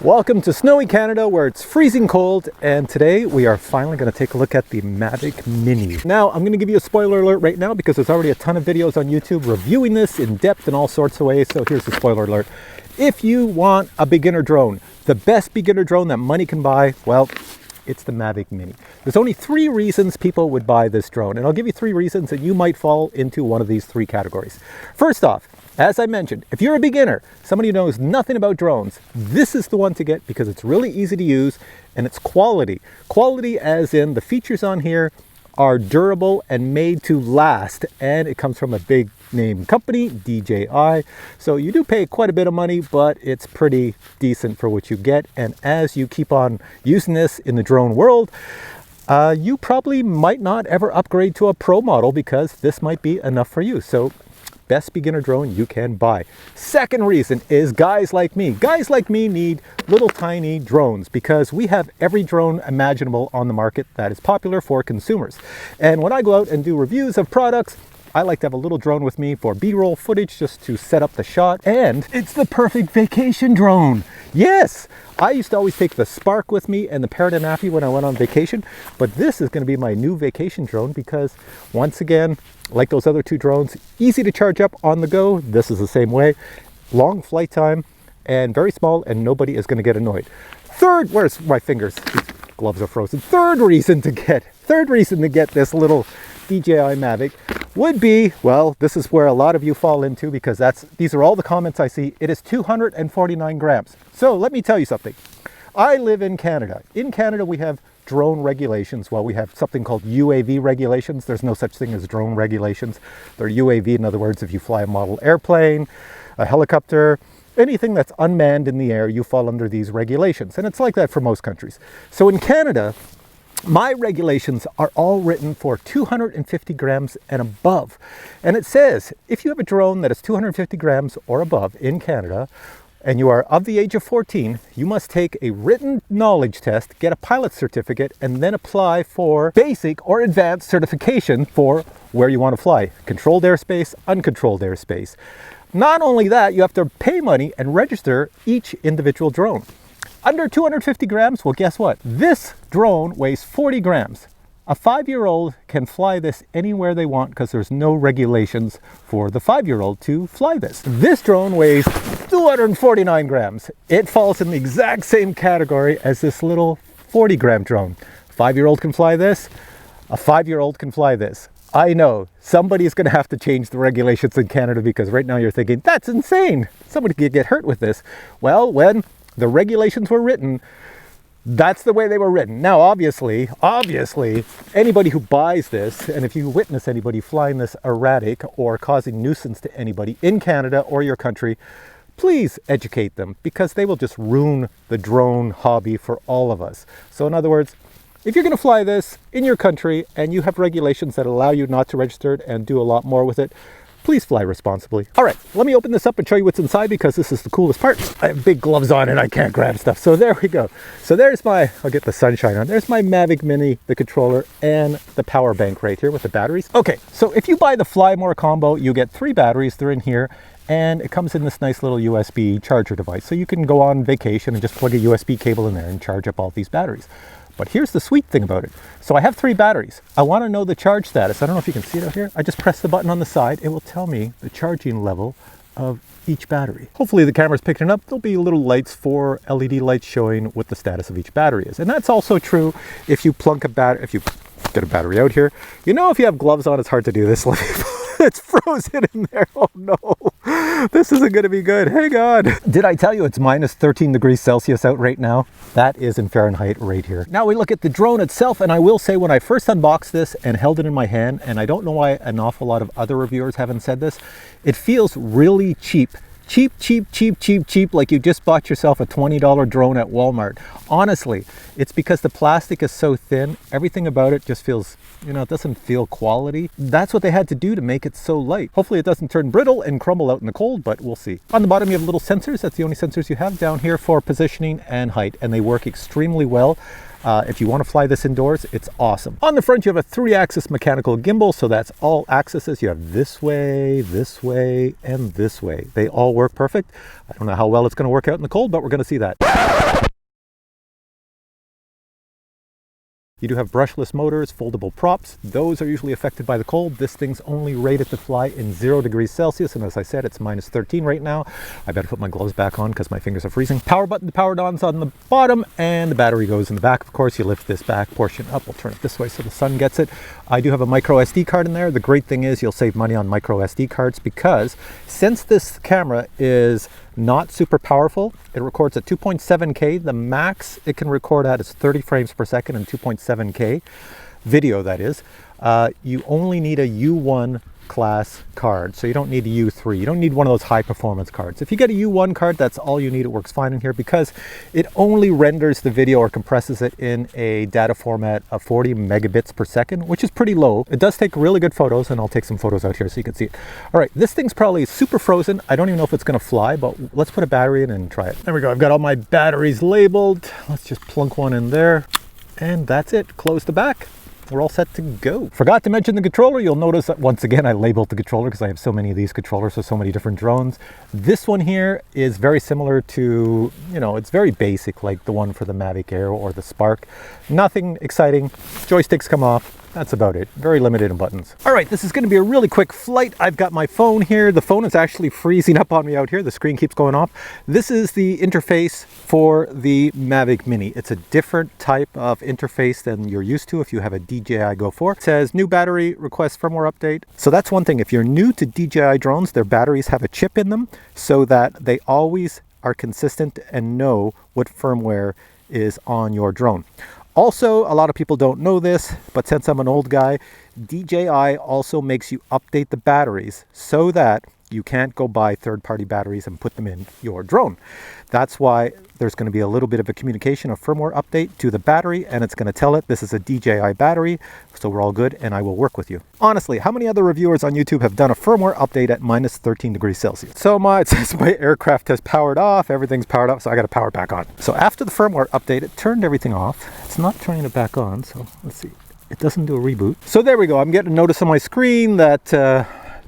Welcome to snowy Canada where it's freezing cold, and today we are finally going to take a look at the Mavic Mini. Now I'm going to give you a spoiler alert right now because there's already a ton of videos on YouTube reviewing this in depth in all sorts of ways, so here's the spoiler alert. If you want a beginner drone, the best beginner drone that money can buy, well, it's the Mavic Mini. There's only 3 reasons people would buy this drone, and I'll give you 3 reasons and you might fall into one of these 3 categories. First off, as I mentioned, if you're a beginner, somebody who knows nothing about drones, this is the one to get because it's really easy to use and it's quality. Quality as in the features on here are durable and made to last, and it comes from a big name company, DJI. So you do pay quite a bit of money, but it's pretty decent for what you get. And as you keep on using this in the drone world, you probably might not ever upgrade to a pro model because this might be enough for you. So best beginner drone you can buy. Second reason is guys like me. Guys like me need little tiny drones because we have every drone imaginable on the market that is popular for consumers. And when I go out and do reviews of products, I like to have a little drone with me for B-roll footage just to set up the shot. And it's the perfect vacation drone. Yes, I used to always take the Spark with me and the Parrot and Nappy when I went on vacation, but this is going to be my new vacation drone because once again, like those other 2 drones, easy to charge up on the go. This is the same way. Long flight time and very small, and nobody is going to get annoyed. Third, where's my fingers? These gloves are frozen. Third reason to get this little DJI Mavic would be, well, this is where a lot of you fall into because these are all the comments I see. It is 249 grams. So let me tell you something. I live in Canada. In Canada, we have drone regulations. Well, we have something called UAV regulations. There's no such thing as drone regulations. They're UAV, in other words, if you fly a model airplane, a helicopter, anything that's unmanned in the air, you fall under these regulations. And it's like that for most countries. So in Canada, my regulations are all written for 250 grams and above. And it says, if you have a drone that is 250 grams or above in Canada, and you are of the age of 14, you must take a written knowledge test, get a pilot certificate, and then apply for basic or advanced certification for where you want to fly. Controlled airspace, uncontrolled airspace. Not only that, you have to pay money and register each individual drone. Under 250 grams, well, guess what? This drone weighs 40 grams. A 5-year-old can fly this anywhere they want because there's no regulations for the 5-year-old to fly this. This drone weighs 249 grams. It falls in the exact same category as this little 40-gram drone. 5-year-old can fly this. A 5-year-old can fly this. I know somebody's going to have to change the regulations in Canada because right now you're thinking, that's insane. Somebody could get hurt with this. Well, when the regulations were written, that's the way they were written. Now, obviously, anybody who buys this, and if you witness anybody flying this erratic or causing nuisance to anybody in Canada or your country, please educate them because they will just ruin the drone hobby for all of us. So in other words, if you're going to fly this in your country and you have regulations that allow you not to register it and do a lot more with it, please fly responsibly. All right, let me open this up and show you what's inside because this is the coolest part. I have big gloves on and I can't grab stuff. So there we go. So there's I'll get the sunshine on. There's my Mavic Mini, the controller, and the power bank right here with the batteries. Okay, so if you buy the Fly More combo, you get 3 batteries. They're in here. And it comes in this nice little USB charger device. So you can go on vacation and just plug a USB cable in there and charge up all these batteries. But here's the sweet thing about it. So I have 3 batteries. I want to know the charge status. I don't know if you can see it out here. I just press the button on the side. It will tell me the charging level of each battery. Hopefully the camera's picking it up. There'll be little lights, 4 LED lights showing what the status of each battery is. And that's also true if you plunk a battery, if you get a battery out here. You know, if you have gloves on, it's hard to do this. It's frozen in there. Oh no, this isn't going to be good. Hey God. Did I tell you it's minus 13 degrees Celsius out right now? That is in Fahrenheit right here. Now we look at the drone itself, and I will say when I first unboxed this and held it in my hand, and I don't know why an awful lot of other reviewers haven't said this, it feels really cheap. Cheap, like you just bought yourself a $20 drone at Walmart. Honestly, it's because the plastic is so thin, everything about it just feels, you know, it doesn't feel quality. That's what they had to do to make it so light. Hopefully it doesn't turn brittle and crumble out in the cold, but we'll see. On the bottom you have little sensors. That's the only sensors you have down here for positioning and height, and they work extremely well. If you want to fly this indoors, it's awesome. On the front, you have a 3-axis mechanical gimbal, so that's all axes. You have this way, and this way. They all work perfect. I don't know how well it's going to work out in the cold, but we're going to see that. You do have brushless motors, foldable props. Those are usually affected by the cold. This thing's only rated to fly in 0 degrees Celsius. And as I said, it's minus 13 right now. I better put my gloves back on because my fingers are freezing. Power button, the power on's on the bottom, and the battery goes in the back. Of course, you lift this back portion up. We'll turn it this way so the sun gets it. I do have a micro SD card in there. The great thing is you'll save money on micro SD cards because since this camera is not super powerful, it records at 2.7K. The max it can record at is 30 frames per second and 2.7K video, that is. You only need a U1 class card, so you don't need a U3. You don't need one of those high performance cards. If you get a U1 card, that's all you need. It works fine in here because it only renders the video or compresses it in a data format of 40 megabits per second, which is pretty low. It does take really good photos, and I'll take some photos out here so you can see it. All right, this thing's probably super frozen. I don't even know if it's gonna fly, but let's put a battery in and try it. There we go. I've got all my batteries labeled. Let's just plunk one in there, and that's it. Close the back. We're all set to go. Forgot to mention the controller. You'll notice that once again I labeled the controller because I have so many of these controllers for so many different drones. This one here is very similar to, you know, it's very basic like the one for the Mavic Air or the Spark. Nothing exciting. Joysticks come off. That's about it. Very limited in buttons. All right, this is going to be a really quick flight. I've got my phone here. The phone is actually freezing up on me out here. The screen keeps going off. This is the interface for the Mavic Mini. It's a different type of interface than you're used to if you have a DJI Go 4. It says new battery, request firmware update. So that's one thing. If you're new to DJI drones, their batteries have a chip in them so that they always are consistent and know what firmware is on your drone. Also, a lot of people don't know this, but since I'm an old guy, DJI also makes you update the batteries so that you can't go buy third-party batteries and put them in your drone. That's why there's going to be a little bit of a communication, a firmware update to the battery, and it's going to tell it this is a DJI battery, so we're all good, and I will work with you. Honestly, how many other reviewers on YouTube have done a firmware update at minus 13 degrees Celsius? So it says my aircraft has powered off, everything's powered up, so I got to power back on. So after the firmware update, it turned everything off. It's not turning it back on, so let's see. It doesn't do a reboot. So there we go. I'm getting a notice on my screen that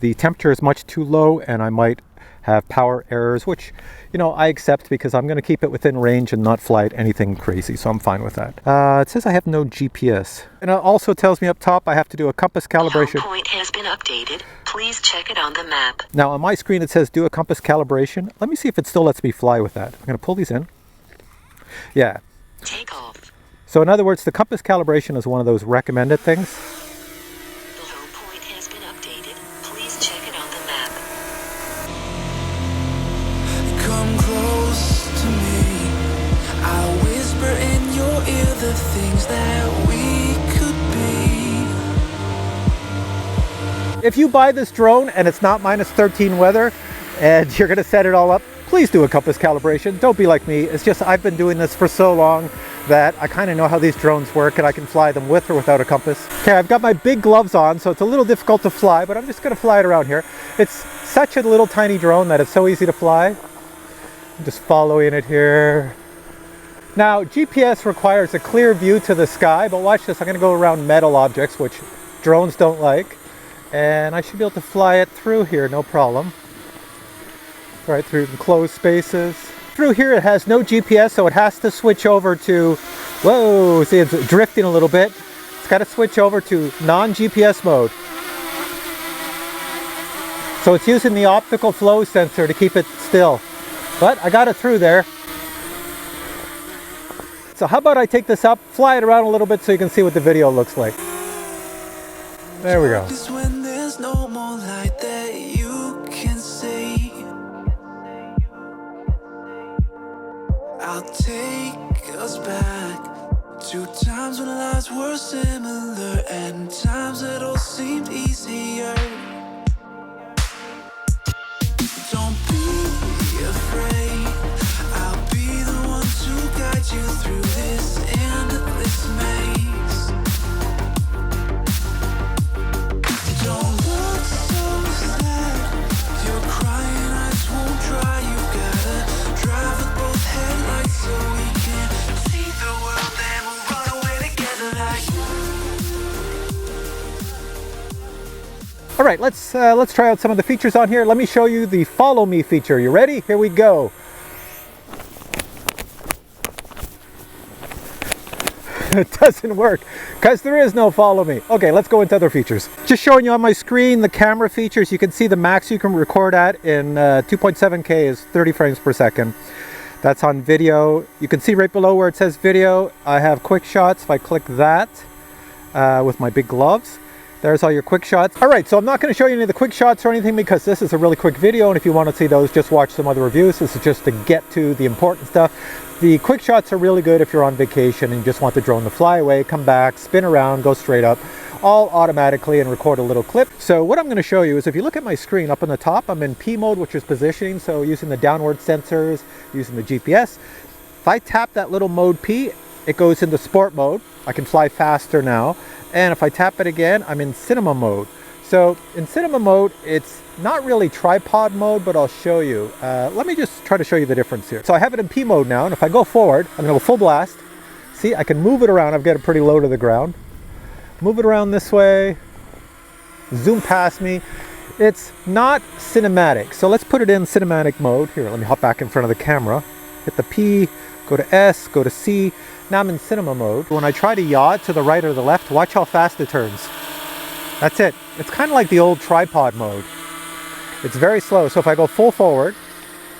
the temperature is much too low and I might have power errors, which, you know, I accept because I'm going to keep it within range and not fly at anything crazy, so I'm fine with that. It says I have no GPS. And it also tells me up top I have to do a compass calibration. Home point has been updated. Please check it on the map. Now on my screen it says do a compass calibration. Let me see if it still lets me fly with that. I'm going to pull these in. Yeah. Take off. So in other words, the compass calibration is one of those recommended things. The home point has been updated. Please check it on the map. Come close to me. I'll whisper in your ear the things that we could be. If you buy this drone and it's not minus 13 weather and you're going to set it all up, please do a compass calibration. Don't be like me. It's just I've been doing this for so long that I kind of know how these drones work and I can fly them with or without a compass. Okay, I've got my big gloves on, so it's a little difficult to fly, but I'm just going to fly it around here. It's such a little tiny drone that it's so easy to fly. I'm just following it here. Now, GPS requires a clear view to the sky, but watch this. I'm going to go around metal objects, which drones don't like, and I should be able to fly it through here, no problem. Right through enclosed spaces. Through here it has no GPS, so it has to switch over to, whoa, see it's drifting a little bit. It's got to switch over to non-GPS mode. So it's using the optical flow sensor to keep it still. But I got it through there. So how about I take this up, fly it around a little bit so you can see what the video looks like. There we go. When there's no more light that you can see, I'll take us back to times when lives were similar and times that all seemed easier. Don't be afraid, I'll be the one to guide you through this endless maze. Don't look so sad, your crying eyes won't dry. You've gotta drive with both headlights so we can see the world and move on. All right, let's try out some of the features on here. Let me show you the follow me feature. You ready? Here we go. It doesn't work because there is no follow me. Okay, let's go into other features. Just showing you on my screen the camera features. You can see the max you can record at in 2.7K is 30 frames per second. That's on video. You can see right below where it says video, I have quick shots. If I click that with my big gloves, there's all your quick shots. All right, so I'm not going to show you any of the quick shots or anything because this is a really quick video, and if you want to see those, just watch some other reviews. This is just to get to the important stuff. The quick shots are really good if you're on vacation and you just want the drone to fly away, come back, spin around, go straight up, all automatically, and record a little clip. So what I'm going to show you is, if you look at my screen up on the top, I'm in P mode, which is positioning, so using the downward sensors, using the GPS. If I tap that little mode P, it goes into sport mode. I can fly faster now. And if I tap it again, I'm in cinema mode. So in cinema mode, it's not really tripod mode, but I'll show you. Let me just try to show you the difference here. So I have it in P mode now, and if I go forward, I'm gonna go full blast. See, I can move it around. I've got it pretty low to the ground. Move it around this way, zoom past me. It's not cinematic. So let's put it in cinematic mode. Here, let me hop back in front of the camera. Hit the P, go to S, go to C. Now I'm in cinema mode. When I try to yaw it to the right or the left, watch how fast it turns. That's it. It's kind of like the old tripod mode. It's very slow. So if I go full forward,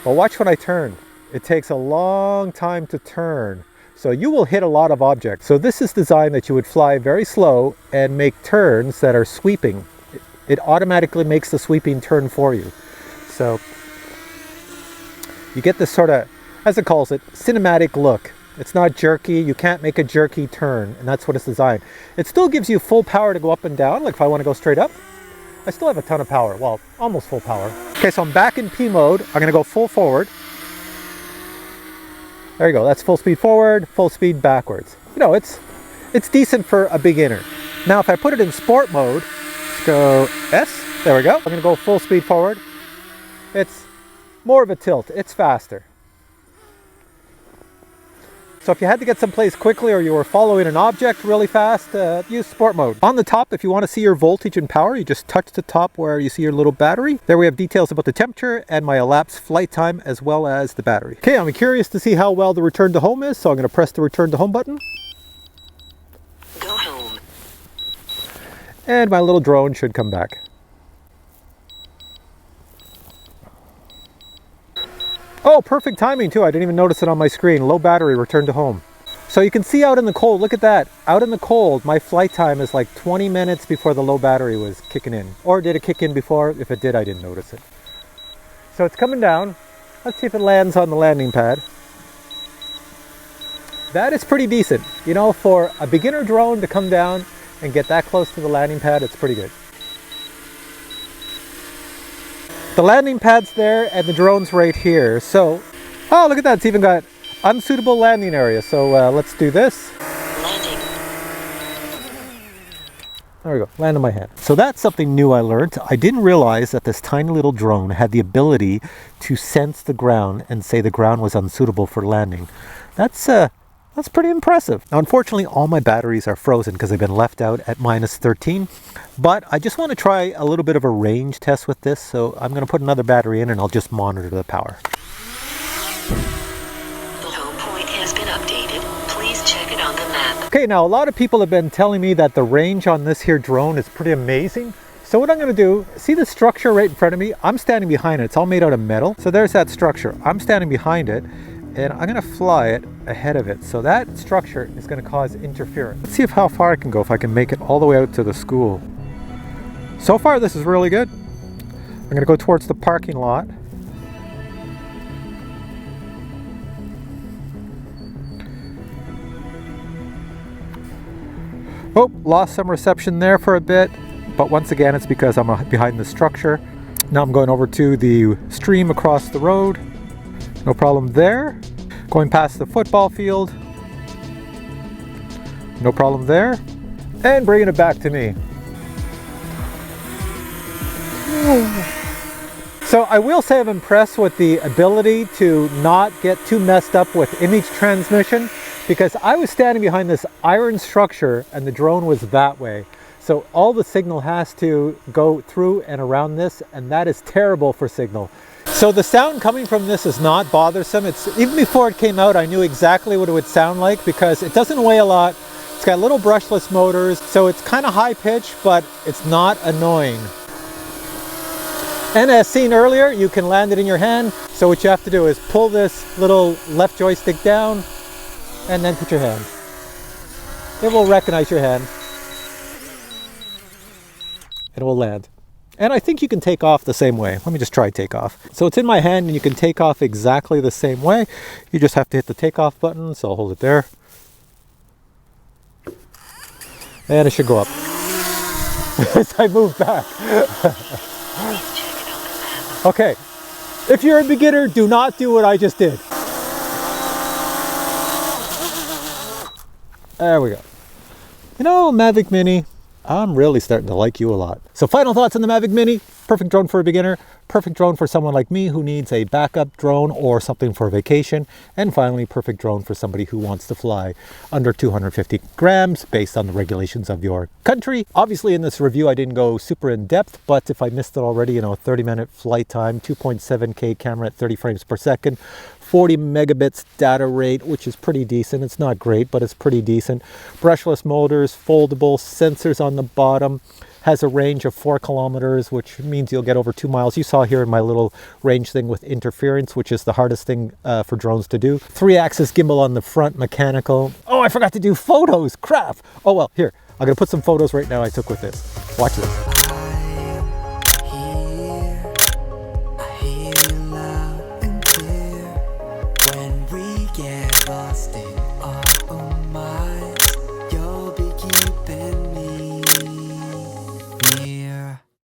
well, watch when I turn. It takes a long time to turn. So you will hit a lot of objects. So this is designed that you would fly very slow and make turns that are sweeping. It automatically makes the sweeping turn for you. So you get this sort of, as it calls it, cinematic look. It's not jerky. You can't make a jerky turn, and that's what it's designed. It still gives you full power to go up and down. Like if I want to go straight up, I still have a ton of power. Well, almost full power. Okay, so I'm back in P mode. I'm going to go full forward. There you go. That's full speed forward, full speed backwards. You know, it's decent for a beginner. Now, if I put it in sport mode, let's go S. There we go. I'm going to go full speed forward. It's more of a tilt. It's faster. So if you had to get someplace quickly or you were following an object really fast, use sport mode. On the top, if you want to see your voltage and power, you just touch the top where you see your little battery. There we have details about the temperature and my elapsed flight time as well as the battery. Okay, I'm curious to see how well the return to home is, so I'm going to press the return to home button. Go home. And my little drone should come back. Oh, perfect timing too. I didn't even notice it on my screen. Low battery, return to home. So you can see out in the cold, look at that. Out in the cold, my flight time is like 20 minutes before the low battery was kicking in. Or did it kick in before? If it did, I didn't notice it. So it's coming down. Let's see if it lands on the landing pad. That is pretty decent. You know, for a beginner drone to come down and get that close to the landing pad, it's pretty good. The landing pad's there and the drone's right here. So, oh, look at that. It's even got unsuitable landing area. So let's do this. Landing. There we go, land on my hand. So that's something new I learned. I didn't realize that this tiny little drone had the ability to sense the ground and say the ground was unsuitable for landing. That's pretty impressive. Now, unfortunately, all my batteries are frozen because they've been left out at -13. But I just want to try a little bit of a range test with this. So I'm going to put another battery in and I'll just monitor the power. The home point has been updated. Please check it on the map. Okay, now a lot of people have been telling me that the range on this here drone is pretty amazing. So what I'm going to do, see the structure right in front of me? I'm standing behind it. It's all made out of metal. So there's that structure. I'm standing behind it. And I'm going to fly it ahead of it. So that structure is going to cause interference. Let's see how far I can go, if I can make it all the way out to the school. So far, this is really good. I'm going to go towards the parking lot. Oh, lost some reception there for a bit. But once again, it's because I'm behind the structure. Now I'm going over to the stream across the road. No problem there. Going past the football field. No problem there. And bringing it back to me. So I will say I'm impressed with the ability to not get too messed up with image transmission, because I was standing behind this iron structure and the drone was that way. So all the signal has to go through and around this, and that is terrible for signal. So the sound coming from this is not bothersome. It's even before it came out, I knew exactly what it would sound like because it doesn't weigh a lot. It's got little brushless motors, so it's kind of high pitched, but it's not annoying. And as seen earlier, you can land it in your hand. So what you have to do is pull this little left joystick down and then put your hand. It will recognize your hand. It will land. And I think you can take off the same way. Let me just try takeoff. So it's in my hand and you can take off exactly the same way. You just have to hit the takeoff button. So I'll hold it there. And it should go up. As I move back. Okay. If you're a beginner, do not do what I just did. There we go. You know, Mavic Mini, I'm really starting to like you a lot. So final thoughts on the Mavic Mini. Perfect drone for a beginner, perfect drone for someone like me who needs a backup drone or something for vacation, and finally perfect drone for somebody who wants to fly under 250 grams based on the regulations of your country. Obviously in this review I didn't go super in depth, but if I missed it already, you know, 30-minute flight time, 2.7K camera at 30 frames per second, 40 megabits data rate, which is pretty decent. It's not great, but it's pretty decent. Brushless motors, foldable, sensors on the bottom. Has a range of 4 kilometers, which means you'll get over 2 miles. You saw here in my little range thing with interference, which is the hardest thing for drones to do. 3-axis gimbal on the front, mechanical. Oh, I forgot to do photos, crap. Oh well, here, I'm gonna put some photos right now I took with this. Watch this.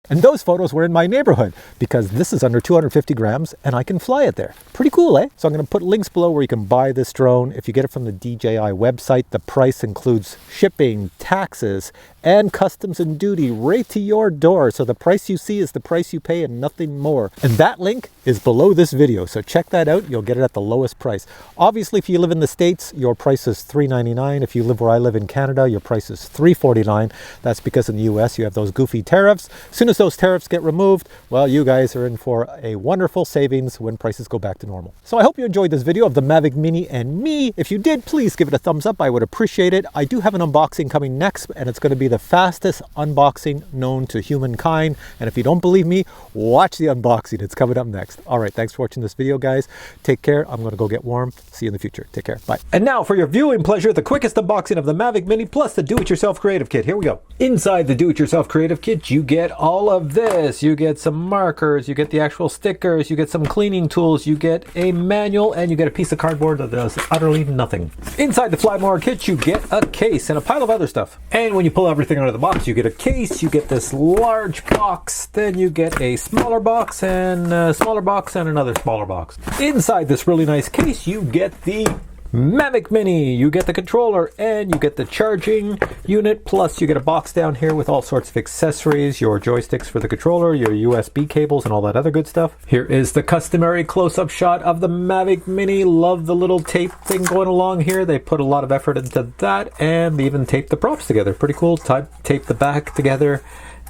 And those photos were in my neighborhood because this is under 250 grams and I can fly it there. Pretty cool, eh? So I'm going to put links below where you can buy this drone. If you get it from the DJI website, the price includes shipping, taxes, and customs and duty right to your door. So the price you see is the price you pay and nothing more. And that link is below this video. So check that out. You'll get it at the lowest price. Obviously, if you live in the States, your price is $3.99. If you live where I live in Canada, your price is $3.49. That's because in the US, you have those goofy tariffs. As soon as those tariffs get removed, well, you guys are in for a wonderful savings when prices go back to normal. So I hope you enjoyed this video of the Mavic Mini and me. If you did, please give it a thumbs up. I would appreciate it. I do have an unboxing coming next, and it's going to be the fastest unboxing known to humankind. And if you don't believe me, watch the unboxing. It's coming up next. All right, thanks for watching this video, guys. Take care. I'm going to go get warm. See you in the future. Take care. Bye. And now for your viewing pleasure, the quickest unboxing of the Mavic Mini plus the do-it-yourself creative kit. Here we go. Inside the do-it-yourself creative kit, you get all of this. You get some markers, you get the actual stickers, you get some cleaning tools, you get a manual, and you get a piece of cardboard that does utterly nothing. Inside the Fly More kit, you get a case and a pile of other stuff. And when you pull everything out of the box, you get a case, you get this large box, then you get a smaller box and a smaller box and another smaller box. Inside this really nice case, you get the Mavic Mini, you get the controller and you get the charging unit, plus you get a box down here with all sorts of accessories, your joysticks for the controller, your USB cables and all that other good stuff. Here is the customary close-up shot of the Mavic Mini. Love the little tape thing going along here. They put a lot of effort into that and they even taped the props together. Pretty cool. Tape the back together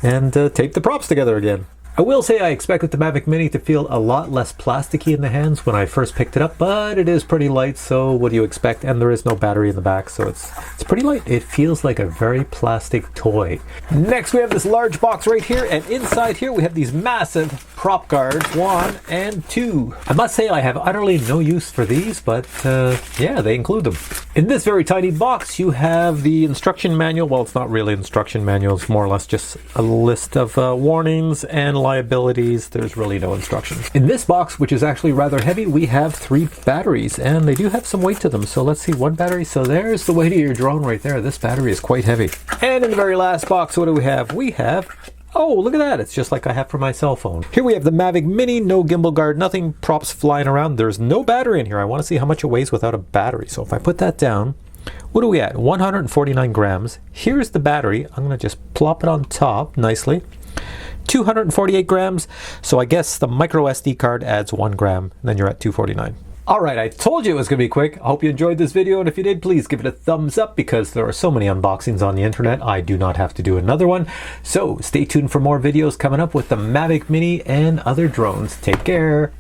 and tape the props together again. I will say I expected the Mavic Mini to feel a lot less plasticky in the hands when I first picked it up, but it is pretty light, so what do you expect? And there is no battery in the back, so it's pretty light. It feels like a very plastic toy. Next we have this large box right here, and inside here we have these massive prop guards, 1 and 2. I must say I have utterly no use for these, but yeah, they include them. In this very tiny box you have the instruction manual. Well, it's not really an instruction manual, it's more or less just a list of warnings and liabilities. There's really no instructions. In this box, which is actually rather heavy, we have 3 batteries and they do have some weight to them. So let's see, 1 battery. So there's the weight of your drone right there. This battery is quite heavy. And in the very last box, what do we have? We have, oh, look at that. It's just like I have for my cell phone. Here we have the Mavic Mini, no gimbal guard, nothing, props flying around. There's no battery in here. I want to see how much it weighs without a battery. So if I put that down, what are we at? 149 grams. Here's the battery. I'm going to just plop it on top nicely. 248 grams. So I guess the micro SD card adds 1 gram, and then you're at 249. All right, I told you it was going to be quick. I hope you enjoyed this video, and if you did, please give it a thumbs up because there are so many unboxings on the internet. I do not have to do another one. So stay tuned for more videos coming up with the Mavic Mini and other drones. Take care.